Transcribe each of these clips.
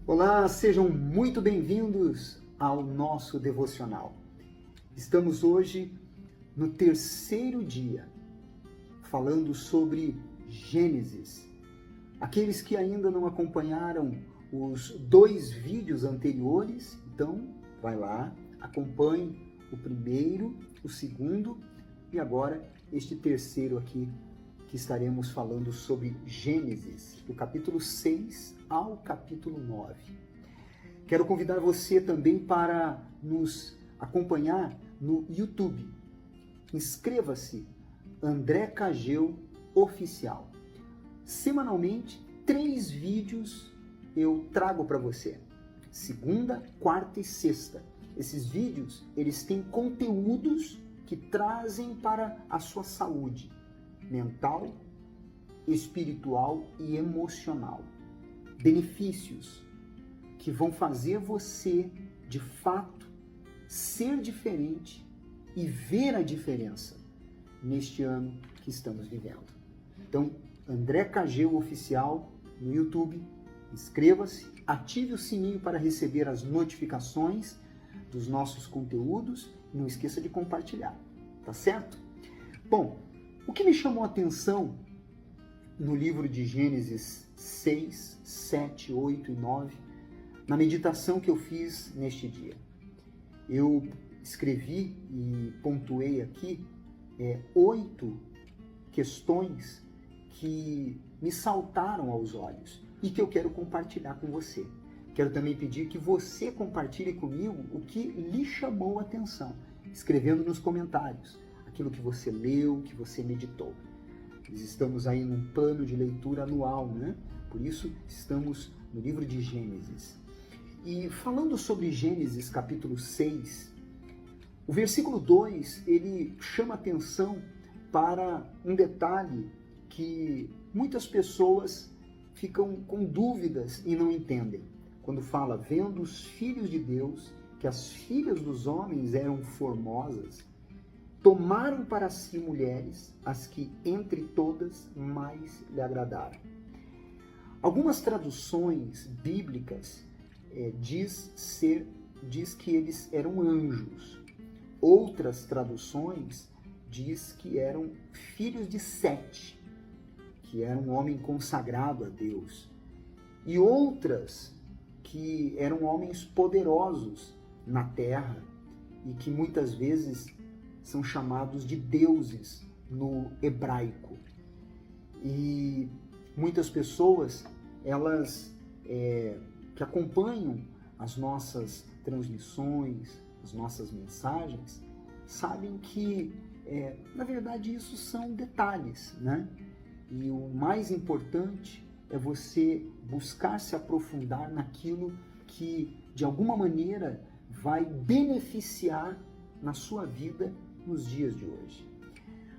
Olá, sejam muito bem-vindos ao nosso devocional. Estamos hoje no terceiro dia, falando sobre Gênesis. Aqueles que ainda não acompanharam os 2 vídeos anteriores, então vai lá, acompanhe o primeiro, o segundo e agora este terceiro aqui, que estaremos falando sobre Gênesis, do capítulo 6 ao capítulo 9. Quero convidar você também para nos acompanhar no YouTube. Inscreva-se, André Cageu Oficial. Semanalmente, 3 vídeos eu trago para você. Segunda, quarta e sexta. Esses vídeos, eles têm conteúdos que trazem para a sua saúde mental, espiritual e emocional. Benefícios que vão fazer você, de fato, ser diferente e ver a diferença neste ano que estamos vivendo. Então, André Cageu Oficial no YouTube, inscreva-se, ative o sininho para receber as notificações dos nossos conteúdos e não esqueça de compartilhar, tá certo? Bom, o que me chamou a atenção no livro de Gênesis 6, 7, 8 e 9, na meditação que eu fiz neste dia. Eu escrevi e pontuei aqui 8 questões que me saltaram aos olhos e que eu quero compartilhar com você. Quero também pedir que você compartilhe comigo o que lhe chamou a atenção, escrevendo nos comentários aquilo que você leu, que você meditou. Nós estamos aí num plano de leitura anual, né? Por isso, estamos no livro de Gênesis. E falando sobre Gênesis capítulo 6, o versículo 2, ele chama atenção para um detalhe que muitas pessoas ficam com dúvidas e não entendem. Quando fala, vendo os filhos de Deus, que as filhas dos homens eram formosas, tomaram para si mulheres, as que entre todas mais lhe agradaram. Algumas traduções bíblicas diz que eles eram anjos. Outras traduções diz que eram filhos de Sete, que era um homem consagrado a Deus. E outras que eram homens poderosos na terra e que muitas vezes são chamados de deuses no hebraico. E muitas pessoas, elas que acompanham as nossas transmissões, as nossas mensagens, sabem que, na verdade, isso são detalhes, né? E o mais importante é você buscar se aprofundar naquilo que, de alguma maneira, vai beneficiar na sua vida nos dias de hoje.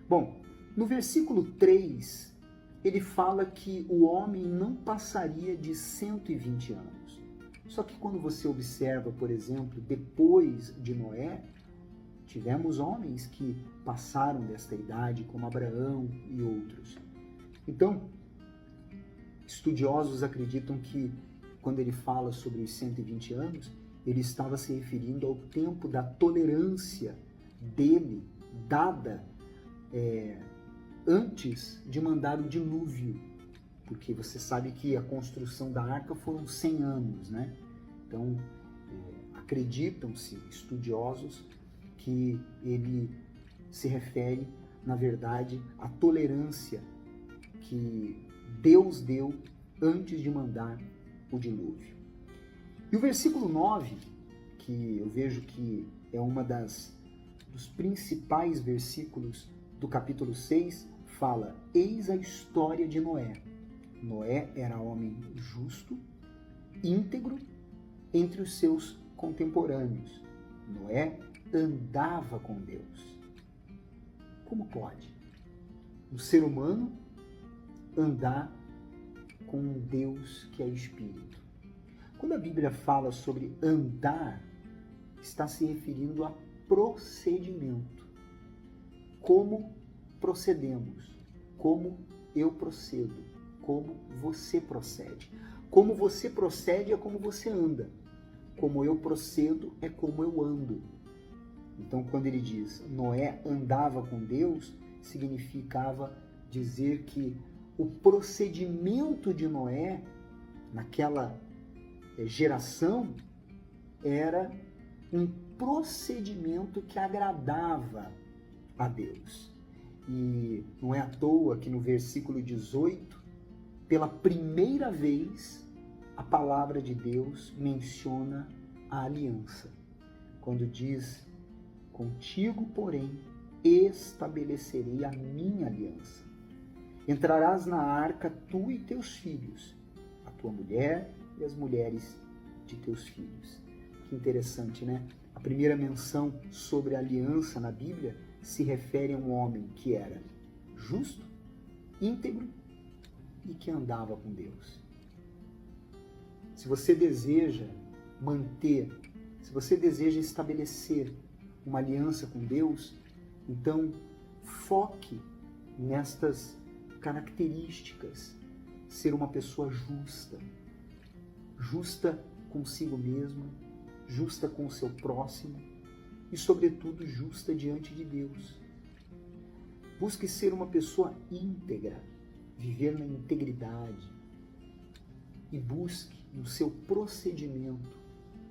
Bom, no versículo 3, ele fala que o homem não passaria de 120 anos. Só que quando você observa, por exemplo, depois de Noé, tivemos homens que passaram desta idade, como Abraão e outros. Então, estudiosos acreditam que quando ele fala sobre os 120 anos, ele estava se referindo ao tempo da tolerância dele, dada antes de mandar o dilúvio, porque você sabe que a construção da arca foram 100 anos, né? Então, acreditam-se estudiosos que ele se refere, na verdade, à tolerância que Deus deu antes de mandar o dilúvio. E o versículo 9, que eu vejo que é uma dos principais versículos do capítulo 6, fala: eis a história de Noé. Noé era homem justo, íntegro entre os seus contemporâneos. Noé andava com Deus. Como pode um ser humano andar com um Deus que é espírito? Quando a Bíblia fala sobre andar, está se referindo a procedimento. Como procedemos, como eu procedo, como você procede. Como você procede é como você anda. Como eu procedo é como eu ando. Então, quando ele diz Noé andava com Deus, significava dizer que o procedimento de Noé, naquela geração, era um procedimento que agradava a Deus. E não é à toa que no versículo 18, pela primeira vez, a palavra de Deus menciona a aliança. Quando diz, contigo, porém, estabelecerei a minha aliança. Entrarás na arca tu e teus filhos, a tua mulher e as mulheres de teus filhos. Que interessante, né? A primeira menção sobre a aliança na Bíblia se refere a um homem que era justo, íntegro e que andava com Deus. Se você deseja manter, se você deseja estabelecer uma aliança com Deus, então foque nestas características. Ser uma pessoa justa, justa consigo mesma, justa com o seu próximo e, sobretudo, justa diante de Deus. Busque ser uma pessoa íntegra, viver na integridade e busque no seu procedimento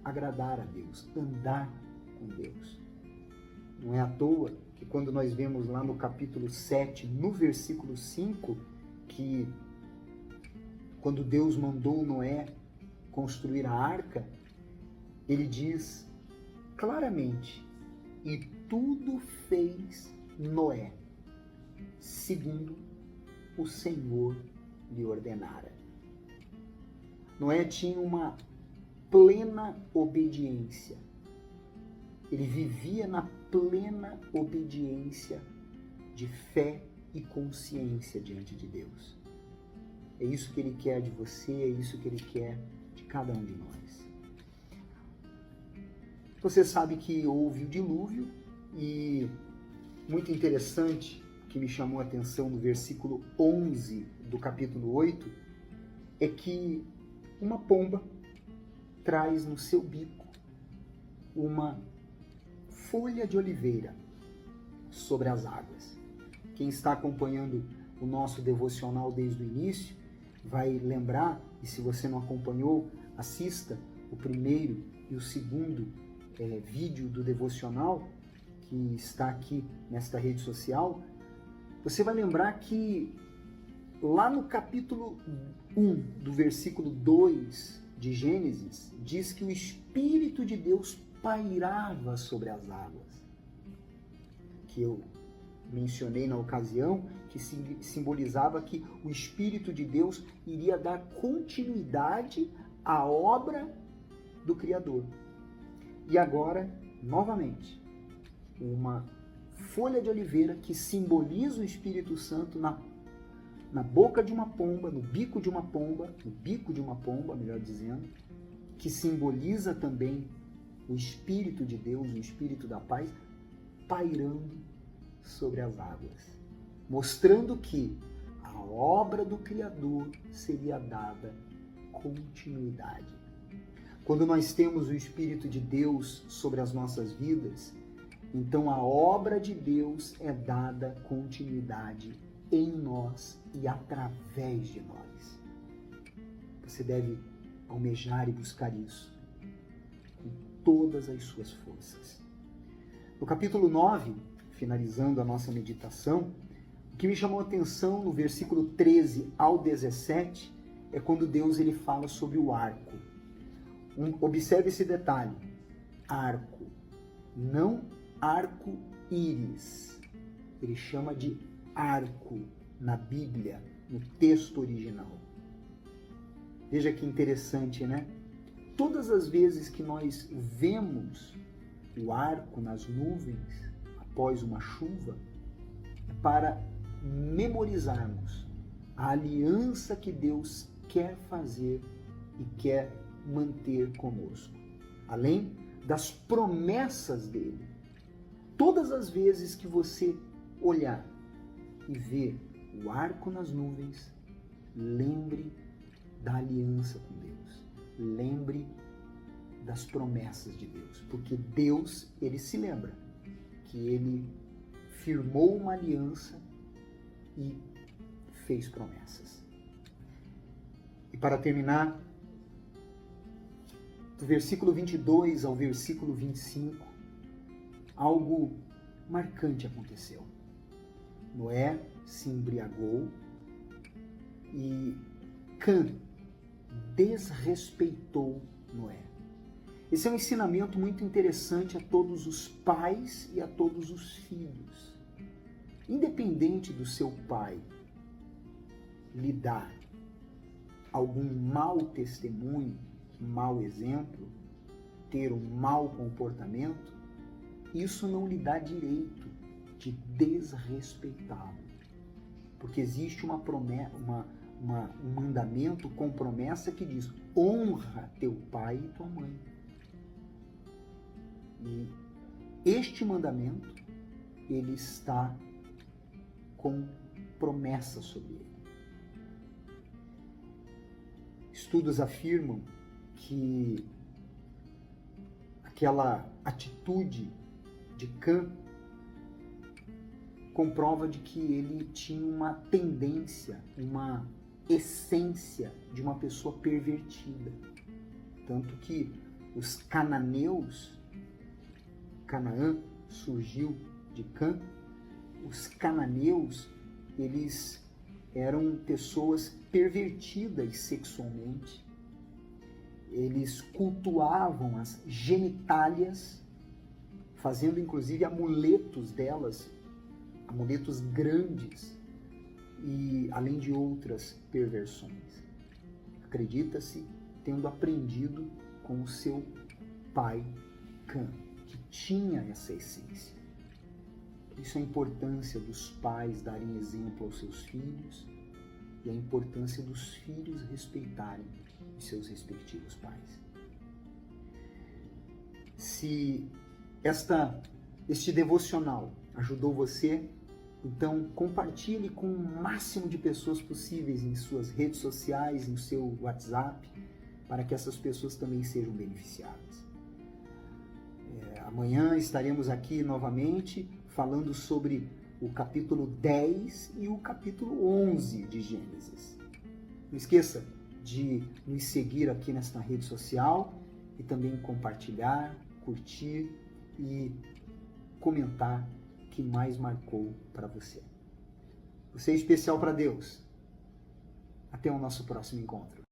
agradar a Deus, andar com Deus. Não é à toa que quando nós vemos lá no capítulo 7, no versículo 5, que quando Deus mandou Noé construir a arca, ele diz claramente, e tudo fez Noé, segundo o Senhor lhe ordenara. Noé tinha uma plena obediência. Ele vivia na plena obediência de fé e consciência diante de Deus. É isso que Ele quer de você, é isso que Ele quer de cada um de nós. Você sabe que houve o dilúvio e muito interessante, que me chamou a atenção no versículo 11 do capítulo 8, é que uma pomba traz no seu bico uma folha de oliveira sobre as águas. Quem está acompanhando o nosso devocional desde o início vai lembrar, e se você não acompanhou, assista o primeiro e o segundo vídeo do devocional que está aqui nesta rede social. Você vai lembrar que lá no capítulo 1 do versículo 2 de Gênesis, diz que o Espírito de Deus pairava sobre as águas, que eu mencionei na ocasião, que simbolizava que o Espírito de Deus iria dar continuidade à obra do Criador. E agora, novamente, uma folha de oliveira que simboliza o Espírito Santo na boca de uma pomba, no bico de uma pomba, melhor dizendo, que simboliza também o Espírito de Deus, o Espírito da paz, pairando sobre as águas, mostrando que a obra do Criador seria dada continuidade. Quando nós temos o Espírito de Deus sobre as nossas vidas, então a obra de Deus é dada continuidade em nós e através de nós. Você deve almejar e buscar isso com todas as suas forças. No capítulo 9, finalizando a nossa meditação, o que me chamou a atenção no versículo 13 ao 17 é quando Deus ele fala sobre o arco. Observe esse detalhe, arco, não arco-íris. Ele chama de arco na Bíblia, no texto original. Veja que interessante, né? Todas as vezes que nós vemos o arco nas nuvens após uma chuva, é para memorizarmos a aliança que Deus quer fazer e quer manter conosco, além das promessas dele. Todas as vezes que você olhar e ver o arco nas nuvens, lembre da aliança com Deus. Lembre das promessas de Deus, porque Deus, ele se lembra que ele firmou uma aliança e fez promessas. E para terminar, do versículo 22 ao versículo 25, algo marcante aconteceu. Noé se embriagou e Cã desrespeitou Noé. Esse é um ensinamento muito interessante a todos os pais e a todos os filhos. Independente do seu pai lhe dar algum mau testemunho, mau exemplo, ter um mau comportamento, isso não lhe dá direito de desrespeitá-lo. Porque existe uma promessa, um mandamento com promessa que diz: honra teu pai e tua mãe. E este mandamento, ele está com promessa sobre ele. Estudos afirmam que aquela atitude de Cã comprova de que ele tinha uma tendência, uma essência de uma pessoa pervertida. Tanto que os cananeus, Canaã surgiu de Cã, os cananeus, eles eram pessoas pervertidas sexualmente. Eles cultuavam as genitálias, fazendo inclusive amuletos delas, amuletos grandes, e além de outras perversões. Acredita-se tendo aprendido com o seu pai Cã, que tinha essa essência. Isso é a importância dos pais darem exemplo aos seus filhos e a importância dos filhos respeitarem os seus respectivos pais. Se este devocional ajudou você, então compartilhe com o máximo de pessoas possíveis em suas redes sociais, em seu WhatsApp, para que essas pessoas também sejam beneficiadas. Amanhã estaremos aqui novamente falando sobre o capítulo 10 e o capítulo 11 de Gênesis. Não esqueça de nos seguir aqui nesta rede social e também compartilhar, curtir e comentar o que mais marcou para você. Você é especial para Deus. Até o nosso próximo encontro.